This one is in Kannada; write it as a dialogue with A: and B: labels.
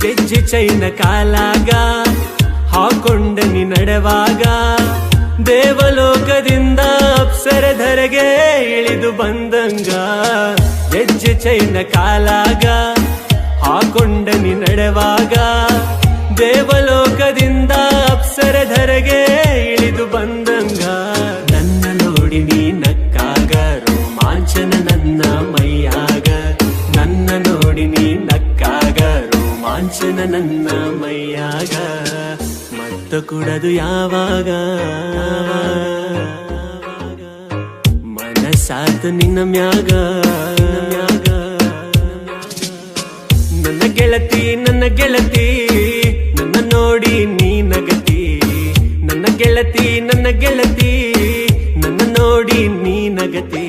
A: ಗೆಜ್ಜೆ ಚೈನ ಕಾಲಾಗ ಹಾಕೊಂಡ ನೀ ನಡೆವಾಗ ದೇವಲೋಕದಿಂದ ಅಪ್ಸರಧರೆಗೆ ಇಳಿದು ಬಂದಂಗ ಗೆಜ್ಜೆ ಚೈನ ಕಾಲಾಗ ಹಾಕೊಂಡ ನೀ ನಡೆವಾಗ ದೇವಲೋಕದಿಂದ ಅಪ್ಸರಧರೆಗೆ ಇಳಿದು ಬಂದಂಗ ನನ್ನ ನೋಡಿ ನೀ ನಕ್ಕಾಗ ರೋಮಾಂಚನ ನನ್ನ ಮೈಯಾಗ ನನ್ನ ನೋಡಿ ನೀ ನಕ್ಕಾಗ ರೋಮಾಂಚನ ನನ್ನ ಮೈಯಾಗ ಮತ್ತ ಕುಡದು ಯಾವಾಗ ಮನಸ್ಸಾತು ನಿನ್ನ ಮ್ಯಾಗ ನನ್ನ ಗೆಳತಿ ನನ್ನ ಗೆಳತಿ ನನ್ನ ನೋಡಿ ನೀ ನಗತಿ ನನ್ನ ಗೆಳತಿ ನನ್ನ ಗೆಳತಿ ನನ್ನ ನೋಡಿ ನೀ ನಗತಿ